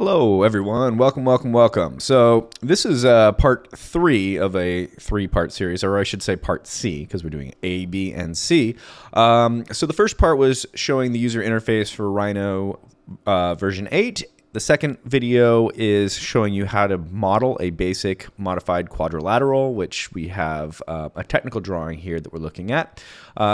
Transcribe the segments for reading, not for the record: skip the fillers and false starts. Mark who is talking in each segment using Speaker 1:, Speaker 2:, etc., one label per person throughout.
Speaker 1: Hello, everyone. Welcome, welcome, welcome. So this is part 3 of a 3-part series, or I should say part C, because we're doing A, B, and C. So the first part was showing the user interface for Rhino version 8. The second video is showing you how to model a basic modified quadrilateral, which we have a technical drawing here that we're looking at.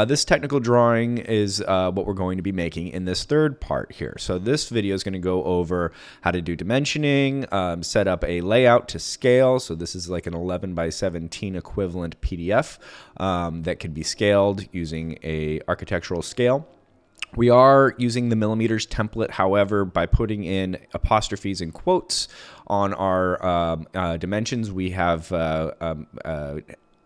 Speaker 1: This technical drawing is what we're going to be making in this third part here. So this video is going to go over how to do dimensioning, set up a layout to scale. So this is like an 11 by 17 equivalent PDF that can be scaled using a architectural scale. We are using the millimeters template, however, by putting in apostrophes and quotes on our dimensions, we have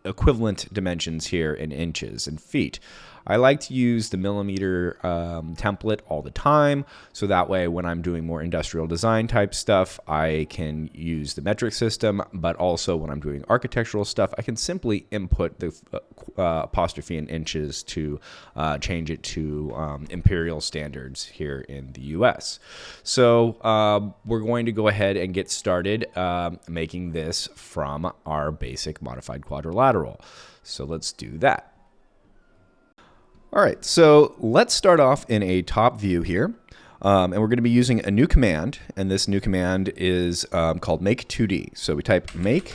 Speaker 1: equivalent dimensions here in inches and feet. I like to use the millimeter template all the time, so that way when I'm doing more industrial design type stuff, I can use the metric system, but also when I'm doing architectural stuff, I can simply input the apostrophe in inches to change it to imperial standards here in the US. So we're going to go ahead and get started making this from our basic modified quadrilateral. So let's do that. All right, so let's start off in a top view here, and we're going to be using a new command, and this new command is called make 2D. So we type make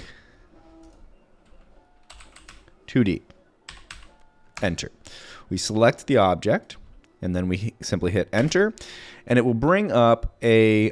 Speaker 1: 2D, enter. We select the object, and then we simply hit enter, and it will bring up a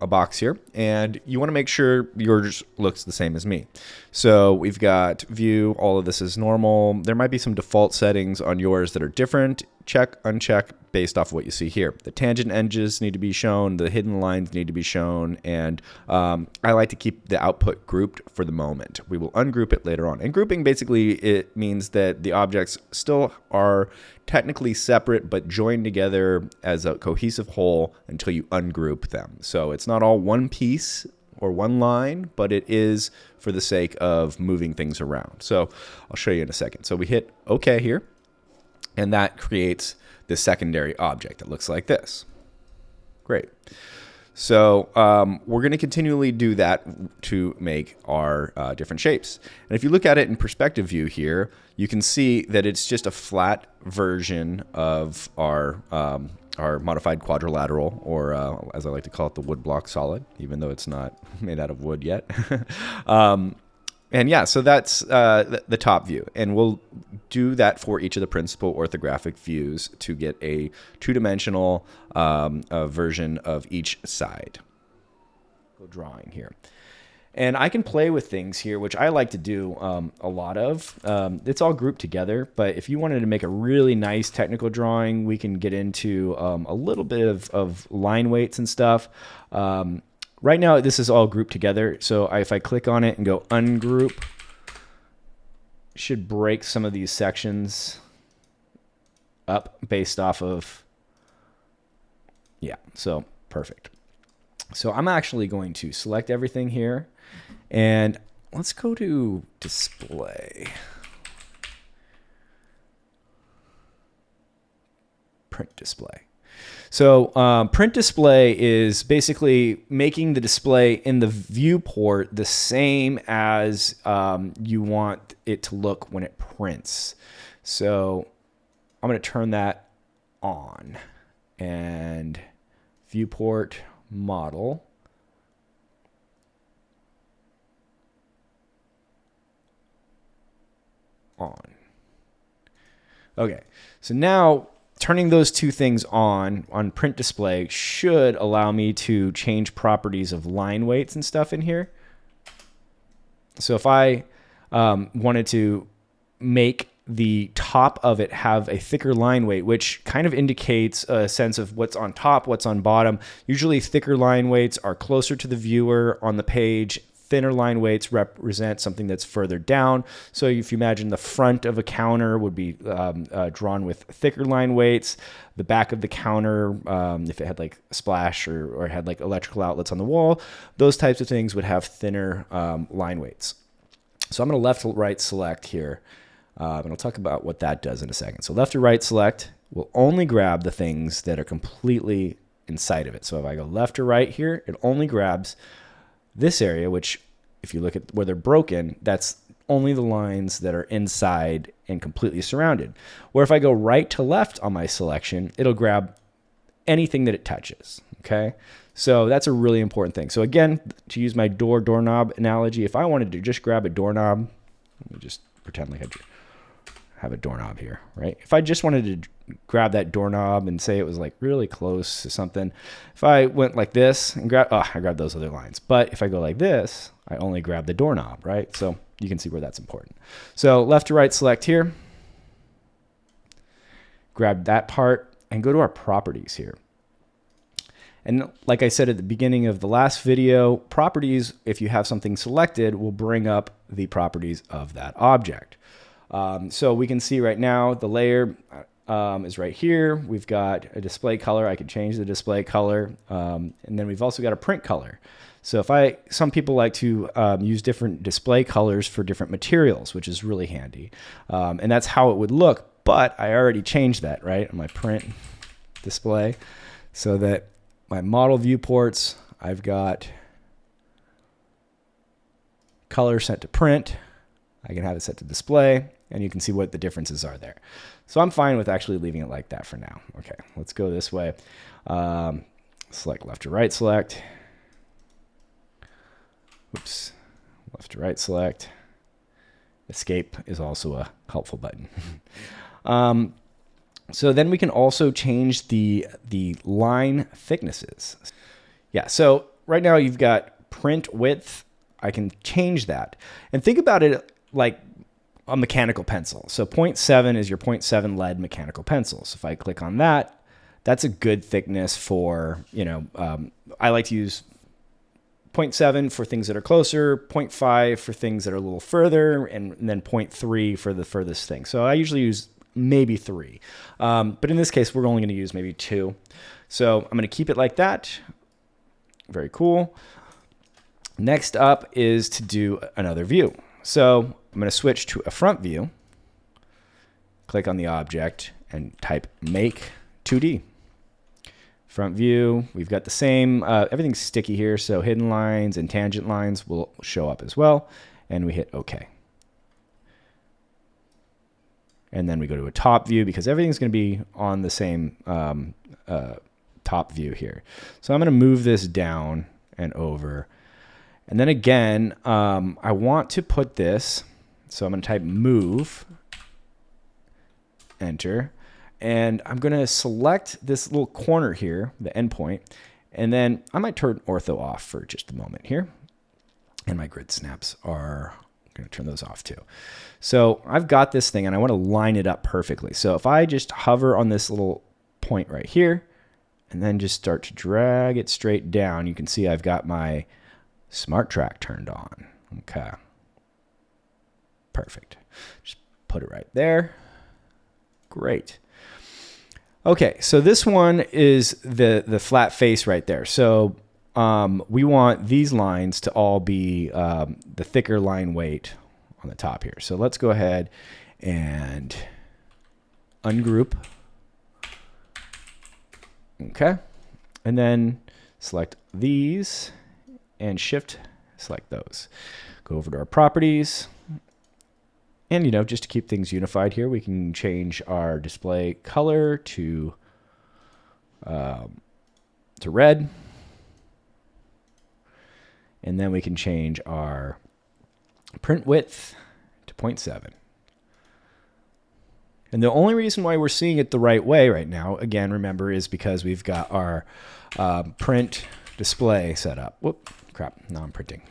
Speaker 1: box here, and you want to make sure yours looks the same as me. So we've got view, all of this is normal. There might be some default settings on yours that are different. Check, uncheck based off of what you see here. The tangent edges need to be shown, the hidden lines need to be shown, and I like to keep the output grouped for the moment. We will ungroup it later on. And grouping basically, it means that the objects still are technically separate but joined together as a cohesive whole until you ungroup them. So it's not all one piece or one line, but it is for the sake of moving things around. So I'll show you in a second. So we hit OK here, and that creates the secondary object that looks like this. Great. So we're going to continually do that to make our different shapes. And if you look at it in perspective view here, you can see that it's just a flat version of our modified quadrilateral, or as I like to call it, the wood block solid, even though it's not made out of wood yet. And yeah, so that's the top view. And we'll do that for each of the principal orthographic views to get a two-dimensional version of each side. Go drawing here. And I can play with things here, which I like to do a lot of. It's all grouped together, but if you wanted to make a really nice technical drawing, we can get into a little bit of line weights and stuff. Right now, this is all grouped together. So if I click on it and go ungroup, it should break some of these sections up based off of, yeah, so perfect. So I'm actually going to select everything here, and let's go to display. Print display. So print display is basically making the display in the viewport the same as you want it to look when it prints. So I'm going to turn that on, and viewport model on. Okay, so now turning those two things on print display should allow me to change properties of line weights and stuff in here. So if I wanted to make the top of it have a thicker line weight, which kind of indicates a sense of what's on top, what's on bottom. Usually thicker line weights are closer to the viewer on the page. Thinner line weights represent something that's further down. So if you imagine the front of a counter would be drawn with thicker line weights. The back of the counter, if it had like a splash or had like electrical outlets on the wall, those types of things would have thinner line weights. So I'm going to left to right select here. And I'll talk about what that does in a second. So left to right select will only grab the things that are completely inside of it. So if I go left or right here, it only grabs this area, which if you look at where they're broken, that's only the lines that are inside and completely surrounded. Where if I go right to left on my selection, it'll grab anything that it touches, okay? So that's a really important thing. So again, to use my doorknob analogy, if I wanted to just grab a doorknob, let me just pretend like I have a doorknob here, right? If I just wanted to grab that doorknob and say it was like really close to something, if I went like this and I grabbed those other lines. But if I go like this, I only grab the doorknob, right? So you can see where that's important. So left to right select here, grab that part and go to our properties here. And like I said at the beginning of the last video, properties, if you have something selected, will bring up the properties of that object. So we can see right now the layer is right here. We've got a display color. I could change the display color. And then we've also got a print color. So some people like to use different display colors for different materials, which is really handy. And that's how it would look, but I already changed that, right, on my print display, so that my model viewports, I've got color set to print. I can have it set to display, and you can see what the differences are there. So I'm fine with actually leaving it like that for now. Okay, let's go this way. Select left to right select. Oops, left to right select. Escape is also a helpful button. So then we can also change the line thicknesses. Yeah, so right now you've got print width. I can change that. And think about it like a mechanical pencil. So 0.7 is your 0.7 lead mechanical pencil. So if I click on that, that's a good thickness for, I like to use 0.7 for things that are closer, 0.5 for things that are a little further, and then 0.3 for the furthest thing. So I usually use maybe 3. But in this case, we're only going to use maybe 2. So I'm going to keep it like that. Very cool. Next up is to do another view. So I'm going to switch to a front view, click on the object, and type make 2D. Front view, we've got the same, everything's sticky here, so hidden lines and tangent lines will show up as well, and we hit OK. And then we go to a top view because everything's going to be on the same top view here. So I'm going to move this down and over. And then again, I want to put this, so I'm going to type move, enter, and I'm going to select this little corner here, the endpoint, and then I might turn ortho off for just a moment here. And my grid snaps are going to turn those off too. So I've got this thing and I want to line it up perfectly. So if I just hover on this little point right here and then just start to drag it straight down, you can see I've got my smart track turned on. Okay. Perfect. Just put it right there. Great. Okay, so this one is the flat face right there. So we want these lines to all be the thicker line weight on the top here. So let's go ahead and ungroup. Okay, and then select these and shift select those. Go over to our properties. And, just to keep things unified here, we can change our display color to red. And then we can change our print width to 0.7. And the only reason why we're seeing it the right way right now, again, remember, is because we've got our print display set up. Whoop, crap, now I'm printing.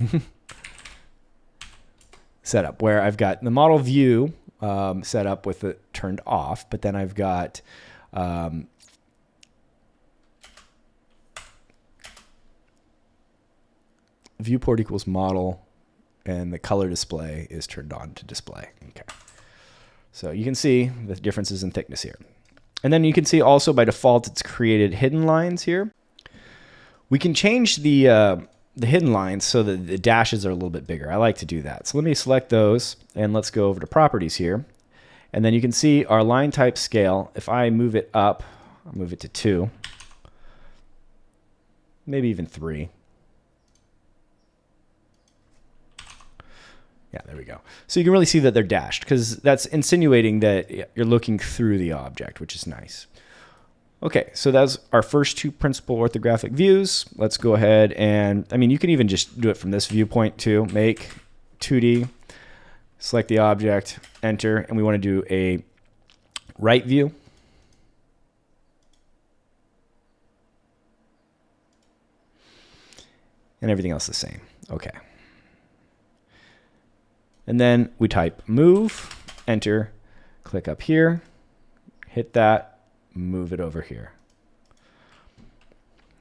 Speaker 1: Set up where I've got the model view set up with it turned off, but then I've got viewport equals model, and the color display is turned on to display. Okay, so you can see the differences in thickness here. And then you can see also by default it's created hidden lines here. We can change the hidden lines so that the dashes are a little bit bigger. I like to do that. So let me select those and let's go over to properties here. And then you can see our line type scale. If I move it up, I'll move it to 2. maybe even 3. Yeah, there we go. So you can really see that they're dashed because that's insinuating that you're looking through the object, which is nice. Okay, so that's our first 2 principal orthographic views. Let's go ahead and, I mean, you can even just do it from this viewpoint too. Make 2D, select the object, enter, and we want to do a right view. And everything else the same. Okay. And then we type move, enter, click up here, hit that, move it over here.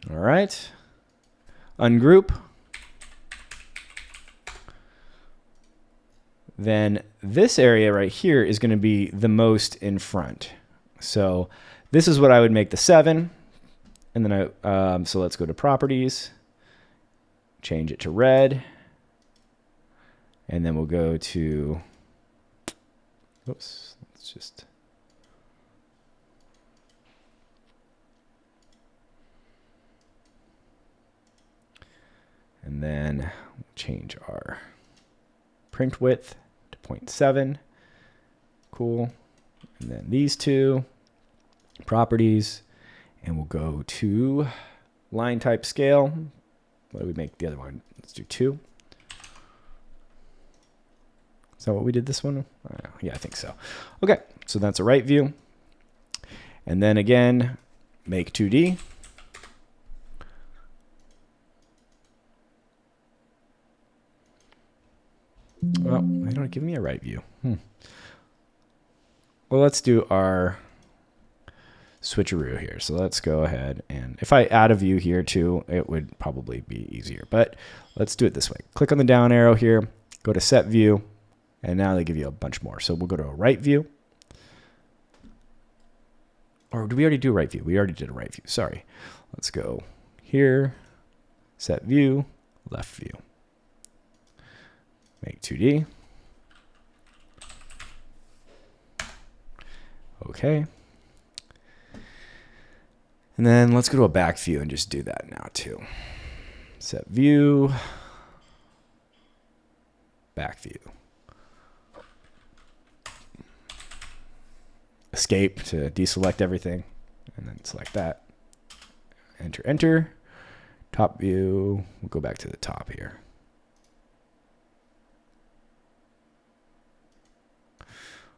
Speaker 1: All right. Ungroup. Then this area right here is going to be the most in front. So this is what I would make the 7. And then so let's go to properties, change it to red. And then we'll go to, oops, let's just, and then we'll change our print width to 0.7. Cool. And then these 2 properties, and we'll go to line type scale. What do we make the other one? Let's do 2. Is that what we did this one? Yeah, I think so. Okay, so that's a right view. And then again, make 2D. Well, they don't give me a right view. Well, let's do our switcheroo here. So let's go ahead, and if I add a view here too, it would probably be easier. But let's do it this way. Click on the down arrow here, go to set view, and now they give you a bunch more. So we'll go to a right view. Or did we already do a right view? We already did a right view. Sorry. Let's go here, set view, left view. Make 2D. Okay. And then let's go to a back view and just do that now too. Set view, back view. Escape to deselect everything, and then select that. Enter, enter. Top view, we'll go back to the top here.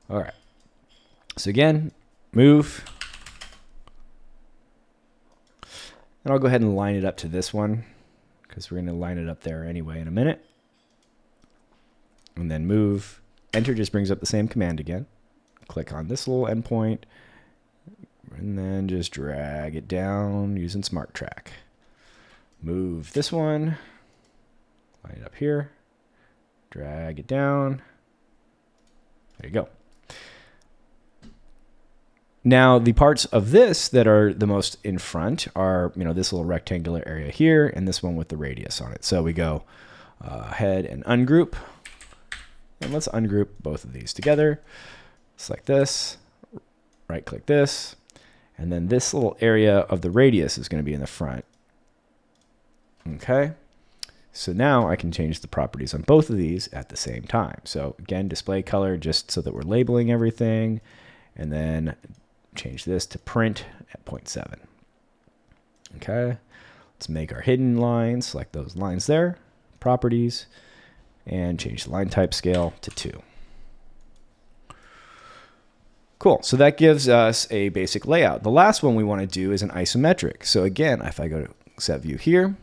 Speaker 1: All right. So again, move. And I'll go ahead and line it up to this one because we're going to line it up there anyway in a minute. And then move. Enter just brings up the same command again. Click on this little endpoint and then just drag it down using Smart Track. Move this one, line it up here, drag it down. There you go. Now the parts of this that are the most in front are, this little rectangular area here and this one with the radius on it. So we go ahead and ungroup, and let's ungroup both of these together. Select this, right click this, and then this little area of the radius is going to be in the front. Okay, so now I can change the properties on both of these at the same time. So again, display color just so that we're labeling everything, and then change this to print at 0.7. Okay, let's make our hidden lines, select those lines there, properties, and change the line type scale to 2. Cool, so that gives us a basic layout. The last one we want to do is an isometric. So again, if I go to set view here,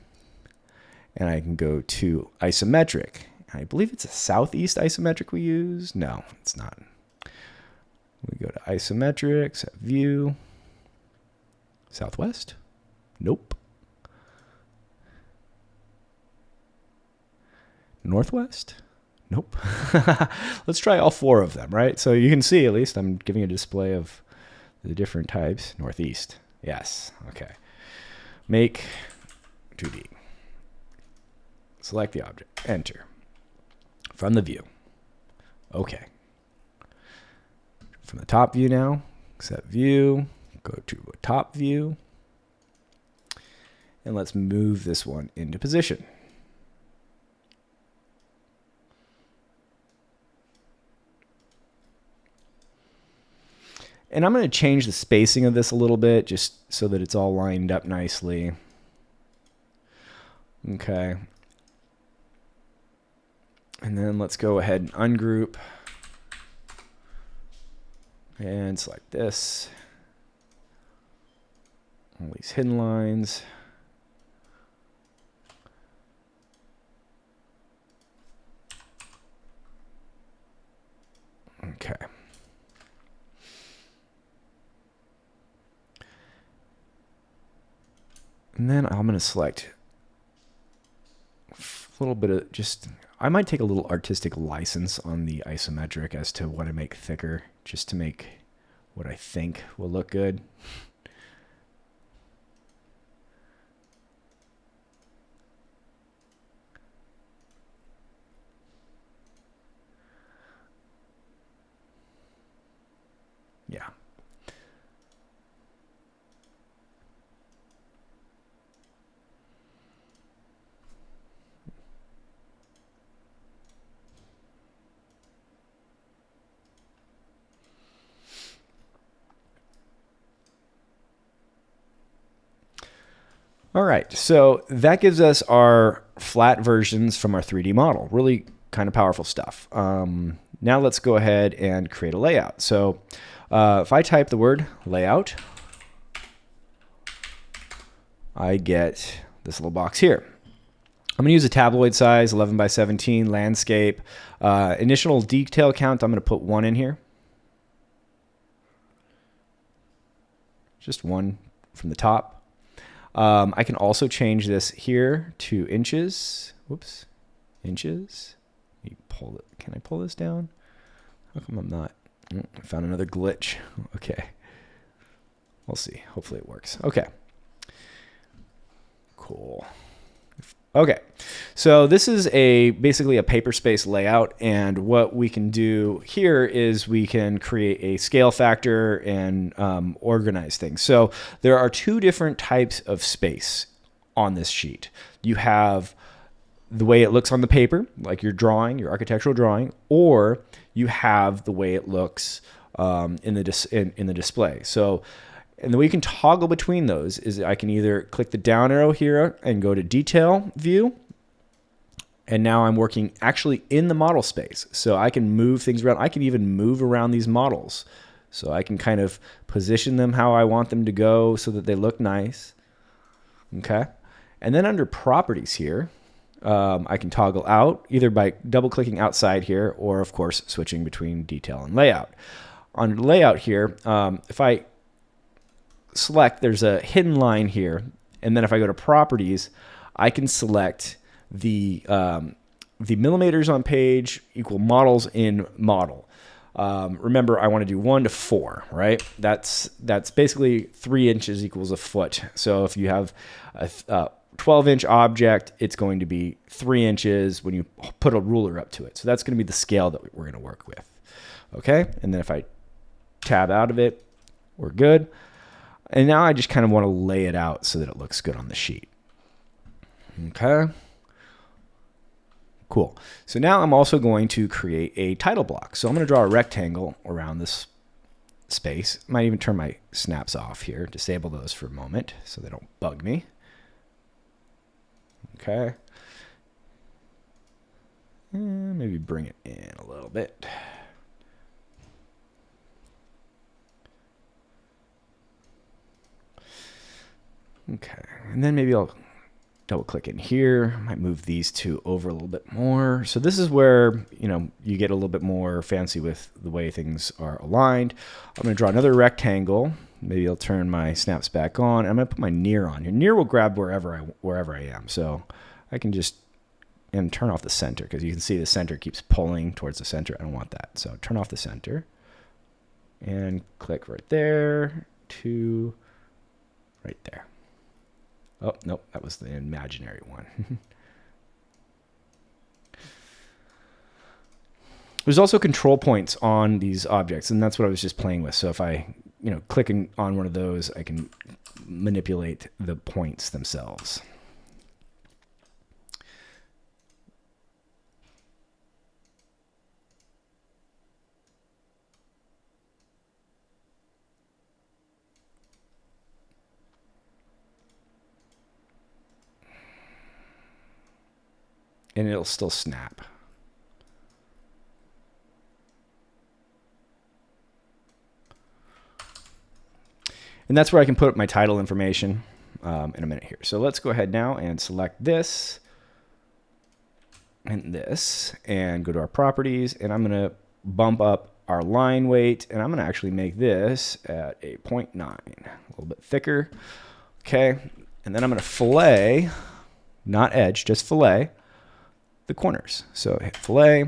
Speaker 1: and I can go to isometric. I believe it's a southeast isometric we use. No, it's not. We go to isometric, set view, southwest. Nope. Northwest. Nope. Let's try all 4 of them, right? So you can see, at least I'm giving a display of the different types. Northeast. Yes. Okay. Make 2D. Select the object. Enter. From the view. Okay. From the top view now, set view, go to a top view. And let's move this one into position. And I'm going to change the spacing of this a little bit just so that it's all lined up nicely. Okay. And then let's go ahead and ungroup and select this. All these hidden lines. Okay. And then I'm going to select a little bit of just, I might take a little artistic license on the isometric as to what I make thicker, just to make what I think will look good. Yeah. All right, so that gives us our flat versions from our 3D model. Really kind of powerful stuff. Now let's go ahead and create a layout. So if I type the word layout, I get this little box here. I'm going to use a tabloid size, 11 by 17, landscape. Initial detail count, I'm going to put 1 in here. Just 1 from the top. I can also change this here to inches. Whoops, inches. Let me pull it. Can I pull this down? How come I'm not? I found another glitch. Okay. We'll see. Hopefully it works. Okay. Cool. Okay, so this is basically a paper space layout, and what we can do here is we can create a scale factor and organize things. So there are 2 different types of space on this sheet. You have the way it looks on the paper, like your drawing, your architectural drawing, or you have the way it looks in the display. So, and the way you can toggle between those is I can either click the down arrow here and go to detail view. And now I'm working actually in the model space. So I can move things around. I can even move around these models. So I can kind of position them how I want them to go so that they look nice. Okay. And then under properties here, I can toggle out either by double clicking outside here, or of course, switching between detail and layout. On layout here, if I select, there's a hidden line here, and then if I go to properties, I can select the millimeters on page equal models in model. Remember, I want to do 1 to 4, right? That's basically 3 inches equals a foot. So if you have a 12-inch object, it's going to be 3 inches when you put a ruler up to it. So that's going to be the scale that we're going to work with. Okay, and then if I tab out of it, we're good. And now I just kind of want to lay it out so that it looks good on the sheet. Okay. Cool. So now I'm also going to create a title block. So I'm going to draw a rectangle around this space. Might even turn my snaps off here, disable those for a moment so they don't bug me. Okay. And maybe bring it in a little bit. Okay, and then maybe I'll double click in here. I might move these 2 over a little bit more. So this is where, you get a little bit more fancy with the way things are aligned. I'm going to draw another rectangle. Maybe I'll turn my snaps back on. I'm going to put my near on here. Near will grab wherever I am. So I can just turn off the center, because you can see the center keeps pulling towards the center. I don't want that. So turn off the center and click right there to right there. Oh, nope, that was the imaginary one. There's also control points on these objects, and that's what I was just playing with. So if I clicking on one of those, I can manipulate the points themselves. And it'll still snap. And that's where I can put my title information in a minute here. So let's go ahead now and select this and this and go to our properties. And I'm going to bump up our line weight. And I'm going to actually make this at a 0.9, a little bit thicker. Okay. And then I'm going to fillet, not edge, just fillet the corners. So hit fillet,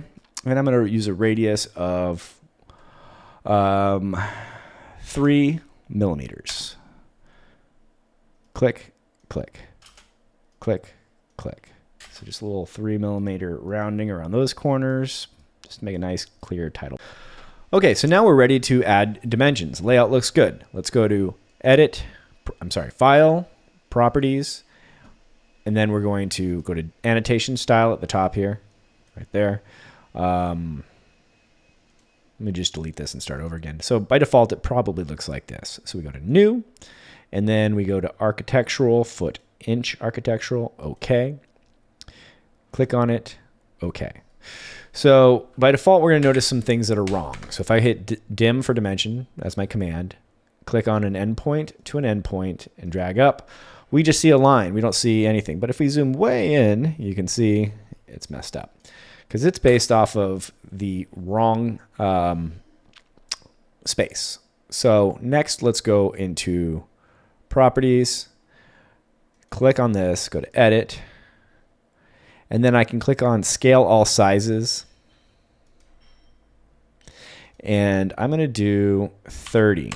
Speaker 1: and I'm going to use a radius of 3 millimeters. Click, click, click, click. So just a little 3 millimeter rounding around those corners, just to make a nice clear title. Okay, so now we're ready to add dimensions. Layout looks good. Let's go to File, Properties, and then we're going to go to Annotation Style at the top here, right there. Let me just delete this and start over again. So by default, it probably looks like this. So we go to New, and then we go to Architectural, Foot Inch Architectural, OK. Click on it, OK. So by default, we're going to notice some things that are wrong. So if I hit dim for dimension, that's my command, click on an endpoint to an endpoint and drag up, we just see a line. We don't see anything. But if we zoom way in, you can see it's messed up because it's based off of the wrong space. So next, let's go into Properties, click on this, go to Edit, and then I can click on Scale All Sizes. And I'm going to do 30.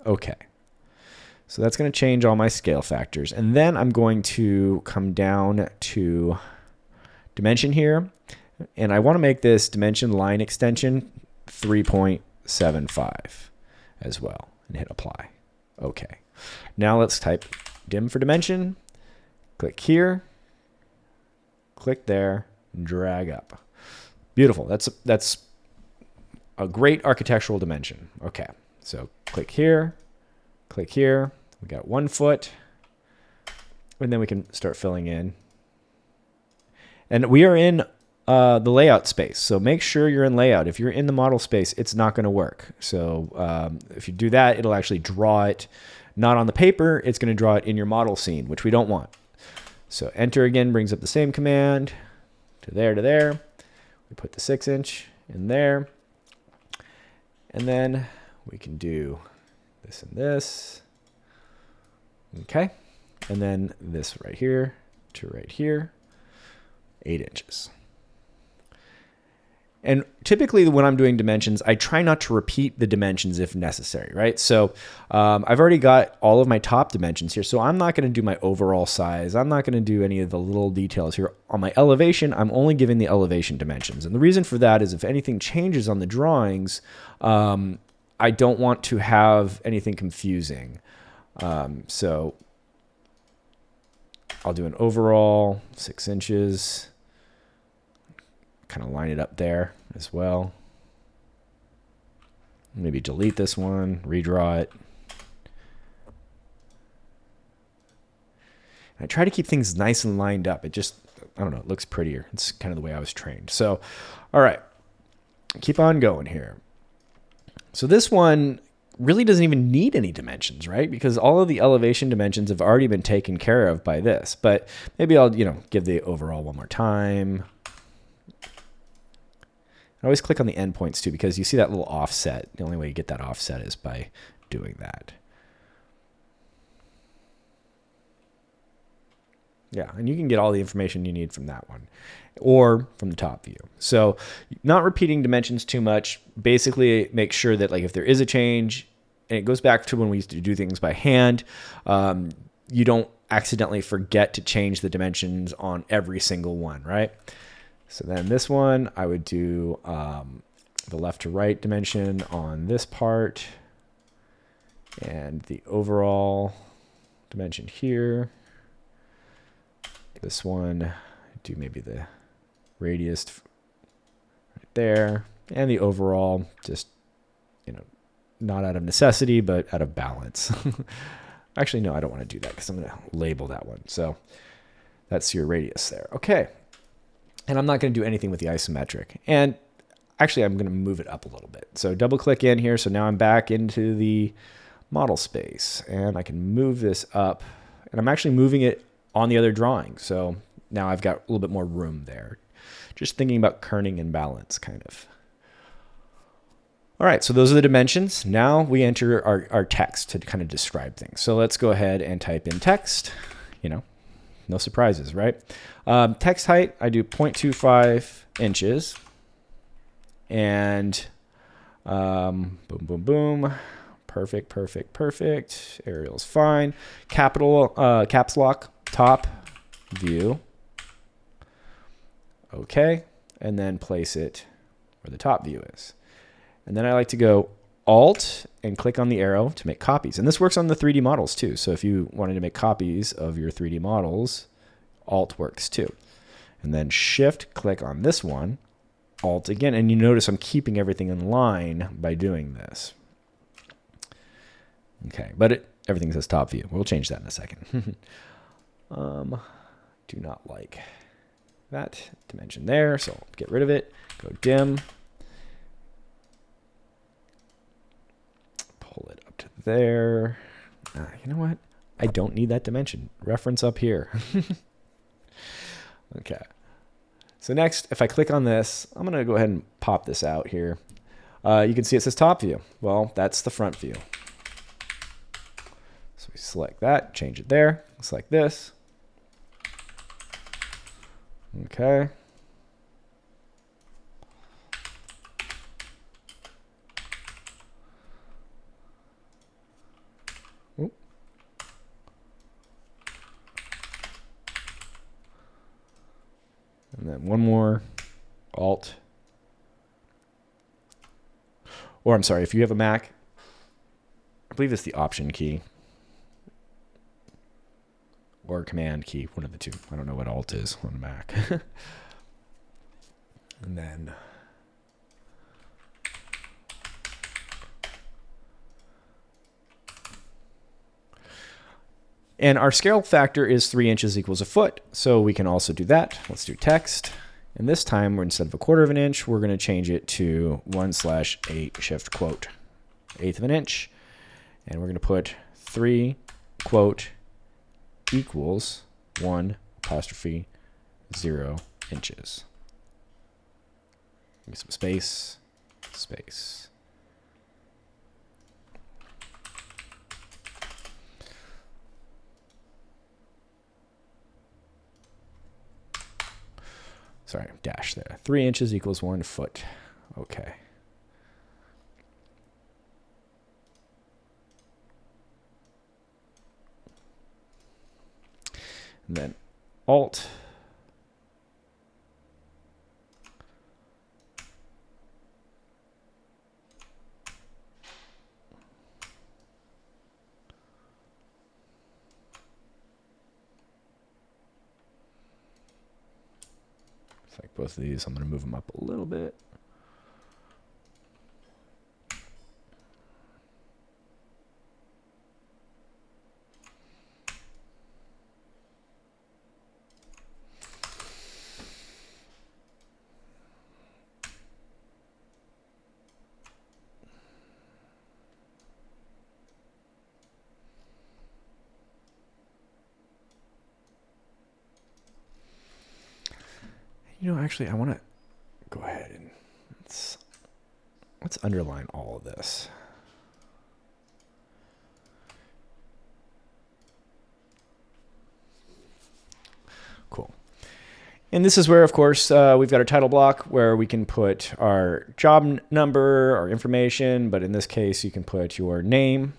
Speaker 1: Okay. So that's going to change all my scale factors. And then I'm going to come down to dimension here. And I want to make this dimension line extension 3.75 as well. And hit apply. Okay. Now let's type dim for dimension. Click here. Click there. Drag up. Beautiful. That's a great architectural dimension. Okay. So click here. Click here. We got 1 foot, and then we can start filling in. And we are in the layout space, so make sure you're in layout. If you're in the model space, it's not going to work. So if you do that, it'll actually draw it not on the paper. It's going to draw it in your model scene, which we don't want. So enter again brings up the same command to there to there. We put the 6-inch in there, and then we can do this and this. Okay, and then this right here to right here, 8 inches. And typically when I'm doing dimensions, I try not to repeat the dimensions if necessary, right? So I've already got all of my top dimensions here, so I'm not going to do my overall size. I'm not going to do any of the little details here. On my elevation, I'm only giving the elevation dimensions. And the reason for that is if anything changes on the drawings, I don't want to have anything confusing. So I'll do an overall 6 inches, kind of line it up there as well. Maybe delete this one, redraw it. And I try to keep things nice and lined up. It just, I don't know, it looks prettier. It's kind of the way I was trained. So, all right, keep on going here. So this one really doesn't even need any dimensions, right? Because all of the elevation dimensions have already been taken care of by this. But maybe I'll, give the overall one more time. I always click on the endpoints too, because you see that little offset. The only way you get that offset is by doing that. Yeah, and you can get all the information you need from that one or from the top view. So not repeating dimensions too much. Basically make sure that if there is a change, and it goes back to when we used to do things by hand, you don't accidentally forget to change the dimensions on every single one, right? So then this one, I would do the left to right dimension on this part. And the overall dimension here. This one, do maybe the radius right there. And the overall, just, you know, not out of necessity, but out of balance. Actually, no, I don't want to do that because I'm going to label that one. So that's your radius there. Okay. And I'm not going to do anything with the isometric. And actually, I'm going to move it up a little bit. So double click in here. So now I'm back into the model space and I can move this up, and I'm actually moving it on the other drawing. So now I've got a little bit more room there. Just thinking about kerning and balance kind of. All right, so those are the dimensions. Now we enter our text to kind of describe things. So let's go ahead and type in text. You know, no surprises, right? Text height, I do 0.25 inches. And boom, boom, boom. Perfect, perfect, perfect. Arial's fine. Caps lock, top view. Okay, and then place it where the top view is. And then I like to go Alt and click on the arrow to make copies. And this works on the 3D models too. So if you wanted to make copies of your 3D models, Alt works too. And then Shift, click on this one, Alt again. And you notice I'm keeping everything in line by doing this. Okay, but everything says top view. We'll change that in a second. Do not like that dimension there, so I'll get rid of it. Go dim. Pull it up to there. You know what? I don't need that dimension. Reference up here. Okay. So next, if I click on this, I'm going to go ahead and pop this out here. You can see it says top view. Well, that's the front view. So we select that, change it there. Looks like this. Okay. Oop. And then one more, Alt. Or I'm sorry, if you have a Mac, I believe it's the Option key. Or Command key, one of the two. I don't know what Alt is on Mac. And then our scale factor is 3 inches equals a foot. So we can also do that. Let's do text. And this time, instead of 1/4 of an inch, we're going to change it to 1/8 shift quote, 1/8 of an inch. And we're going to put 3 quote equals 1 apostrophe 0 inches. Give me some space, space. Sorry, dash there. 3 inches equals 1 foot. Okay. And then Alt. It's like both of these. I'm going to move them up a little bit. You know, actually, I want to go ahead and let's underline all of this. Cool. And this is where, of course, we've got our title block where we can put our job number, our information, but in this case, you can put your name.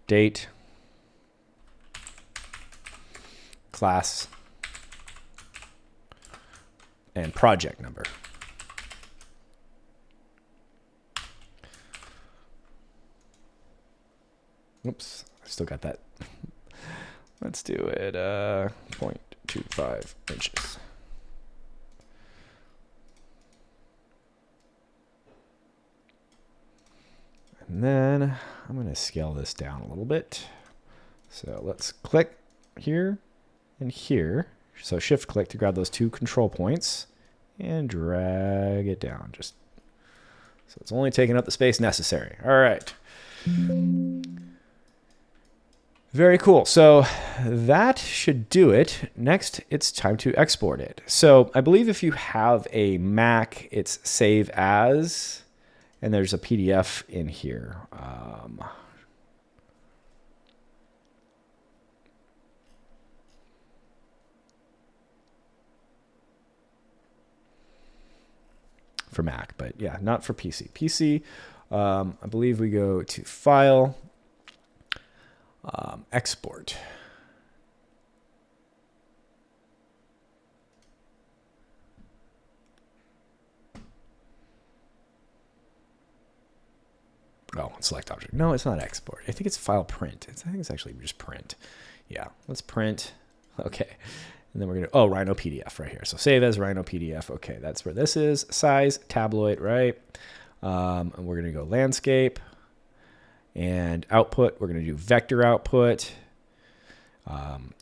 Speaker 1: Date, class, and project number. Oops, I still got that. Let's do it 0.25 inches. And then I'm going to scale this down a little bit. So let's click here and here. So shift click to grab those two control points and drag it down. Just so it's only taking up the space necessary. All right. Very cool. So that should do it. Next, it's time to export it. So I believe if you have a Mac, it's save as, and there's a PDF in here. For Mac, but yeah, not for PC. PC, I believe we go to File, Export. Oh, select object. No, it's not export. I think it's file print. I think it's actually just print. Yeah, let's print. Okay. And then we're going to, oh, Rhino PDF right here. So save as Rhino PDF. Okay, that's where this is. Size, tabloid, right? And we're going to go landscape. And output, we're going to do vector output.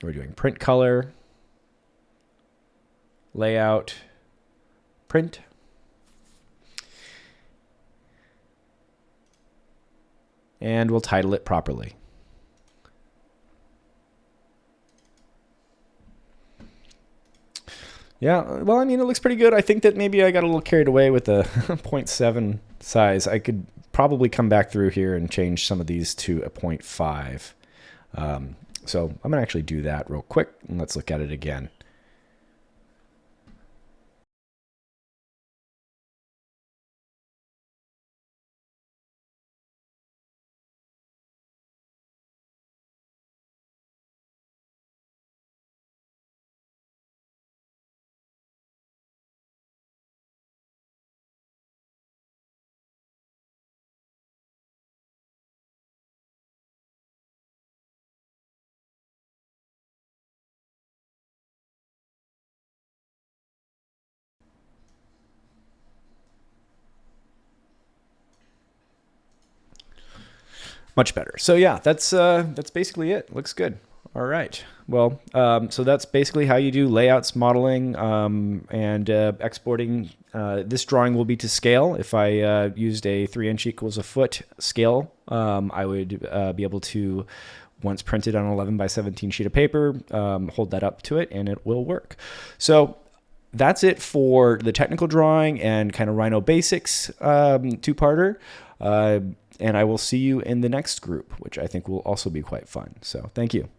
Speaker 1: We're doing print color. Layout. Print. And we'll title it properly. Yeah, well, I mean, it looks pretty good. I think that maybe I got a little carried away with the 0.7 size. I could probably come back through here and change some of these to a 0.5. So I'm going to actually do that real quick, and let's look at it again. Much better. So yeah, that's basically it. Looks good. All right. Well, so that's basically how you do layouts, modeling, and exporting. This drawing will be to scale. If I used a 3" equals a foot scale, I would be able to, once printed on an 11 by 17 sheet of paper, hold that up to it and it will work. So that's it for the technical drawing and kind of Rhino basics two-parter. And I will see you in the next group, which I think will also be quite fun. So thank you.